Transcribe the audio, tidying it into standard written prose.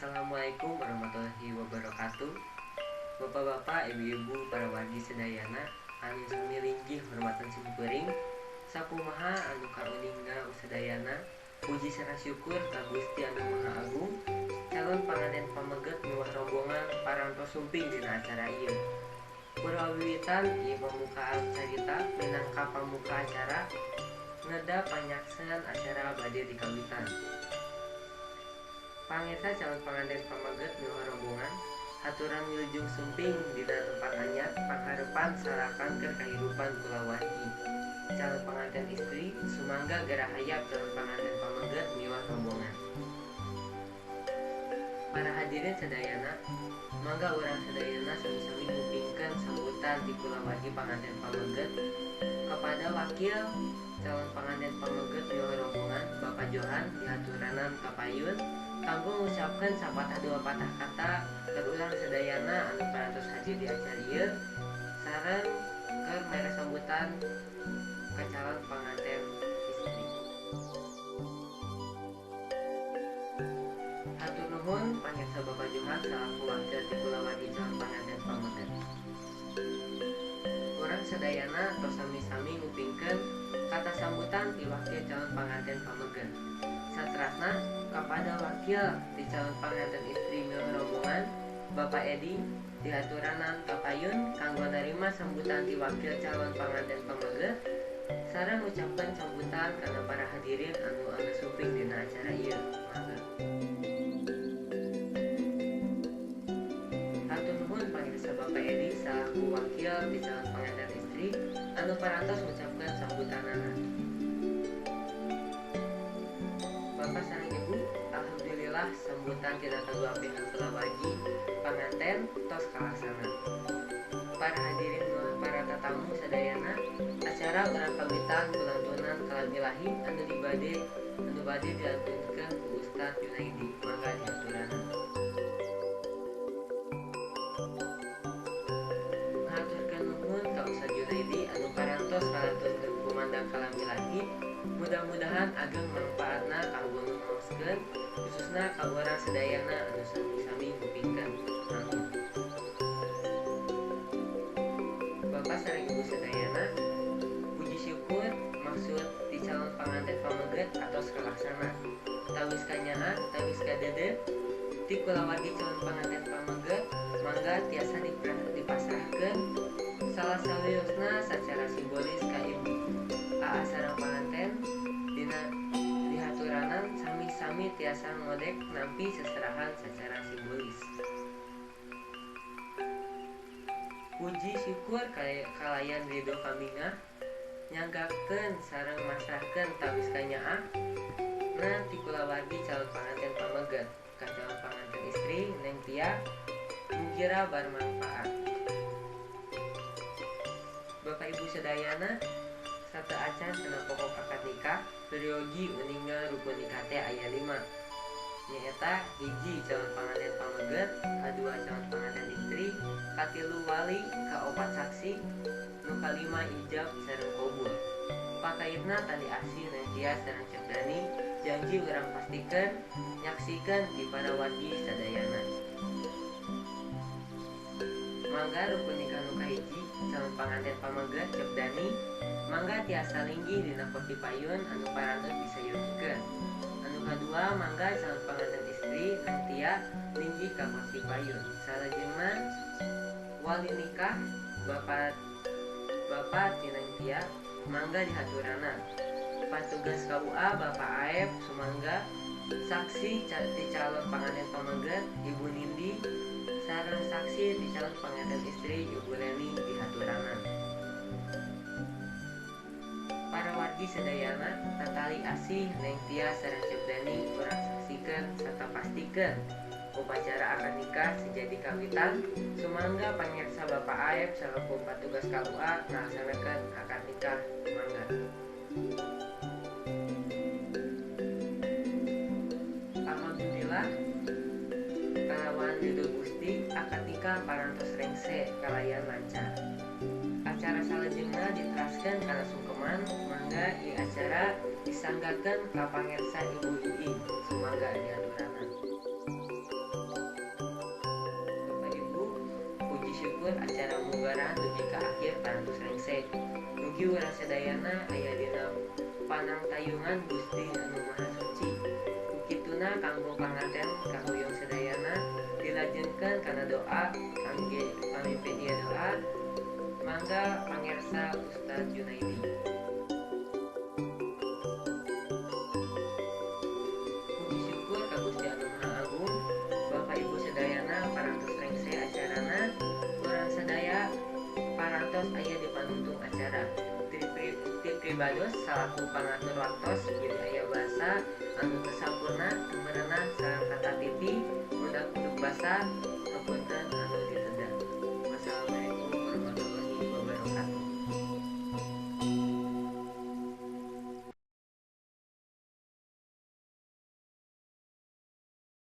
Assalamualaikum warahmatullahi wabarakatuh. Bapak-bapak, ibu-ibu, para wargi sedayana anu sami linggih hormatan simkuring sakumaha anu kauningna usadayana. Puji sareng syukur ka Gusti Anu Maha Agung, calon pangaden pameget miwah rombongan parantos sumping dina acara ieu. Purawiwitan ieu pambukaan carita minangka pamuka acara ngeda panyaksan acara bade dikawitan. Pangeta calon panganten pameget miwah rombongan haturan wilujeng sumping dina tempat anyar pakarepan sarakan ke kahirupan kulawargi. Calon panganten istri sumangga garahayap calon panganten pameget miwah rombongan. Para hadirin sadayana, mangga urang sadayana sami-sami ngupingkeun sambutan di kulawargi panganten pameget kepada wakil calon panganten pameget miwah rombongan Bapak Johan dihaturanan kapayun kanggo ngucapkeun sapatah dua patah kata keur sadayana anu parantos hadir di acara ieu sareng keur mere sambutan ka calon panganten istri. Hatur nuhun pangirsa Bapak Johan selaku wakil ti kulawargi calon panganten pameget. Urang sadayana tos sami-sami ngupingkeun kata sambutan ti wakil calon panganten pameget. Saterasna kepada wakil di calon panganten istri miwah rombongan Bapak Edi dihaturanan kapayun kanggo narima sambutan ti wakil calon panganten pameget sareng ngucapkeun sambutan kana para hadirin anu sumping dina acara ieu. Mangga. Hatur nuhun pangirsa Bapak Edi selaku wakil di calon panganten istri anu parantos ngucapkeun sambutanana. Bapak sareng Ibu, alhamdulillah sambutan tina kaguapihan kulawargi panganten tos kalaksana. Para hadirin miwah para tatamu sadayana, acara urang kawitan kulantunan kalam ilahi anu bade dilantunkeun ku Ustaz Junaidi. Mangga dihaturanan. Ngaturkeun nuhun ka Ustaz Junaidi anu parantos kalantunkeun kumandang kalam ilahi. Mudah-mudahan ageng manfaatna kanggo numaoskeun khususna ka urang sadayana anu sami-sami ngupingkeun. Amin. Bapak sareng Ibu sadayana, puji syukur maksud di calon panganten pameget atos kalaksana. Tawis kanyaan, tawis kadede ti kulawargi calon panganten pameget mangga tiasa dipasrahkeun salah sawiosna sacara simbolis ka Ibu. Aa sareng panganten dina dihaturanan sami-sami tiasa ngodek nampi seserahan secara simbolis. Puji syukur kalayan ridho kamingah nyanggakeun sareng masrahkeun tawis kanyaah ti kulawargi calon panganten pameget ka calon panganten istri Neng Tia mugira bermanfaat. Bapak Ibu sadayana, satu acan kana pokok akad nikah periogi uninga rukun nikah teh aya 5. Nyaeta hiji calon panganten pameget, kadua calon panganten istri, katilu wali, kaopat saksi, nu kalima ijab sareng qabul. Pakaitna tali asih Neng Tia sareng Cekdani janji urang pastikeun nyaksikeun di para wargi sadayana. Mangga rukun nikah nu kahiji calon panganten pameget Cekdani mangga tiasa linggih dina kursi payun anu parantos disayunkeun. Anu kadua mangga calon panganten istri Neng Tia linggih ka kursi payun. Salajengna wali nikah Bapak ti Neng Tia mangga dihaturanan. Patugas KUA Bapak Aep sumangga, saksi di calon panganten pameget Ibu Nindi sareng saksi di calon panganten istri Ibu Leni dihaturanan. Para wargi sadayana tatali asih Neng Tia sareng Cekdani urang saksikeun sarta pastikeun upacara akad nikah sejadi kawitan sumangga pangirsa Bapak Aep selaku patugas KUA ngalaksanakeun akad nikah. Mangga. Alhamdulillah kalawan ridho Gusti akad nikah parantos rengse kalayan lancar. Acara salajengna diteraskeun kana sungkeman mangga ieu acara disanggakeun ka pangirsa Ibu Iing sumangga dihaturanan. syukur acara mugaran dugi ka akhir parantos rengse. Mugi urang sadayana aya dina panangtayungan Gusti anu Maha Suci. Kituna kanggo panganten kahuyung sadayana dilajengkeun kana doa kangge pamimpin ieu doa. Mangga pangersa Ustaz Junaidi. Puji syukur ka Gusti anu Maha Agung. Bapak Ibu sadayana parantos rengse acarana. Urang sadaya parantos aya di panuntung acara. Ti pribados salaku pangatur waktos jadi aya basa anu teu sampurna teu merenah sareng kata titi budak-budak basa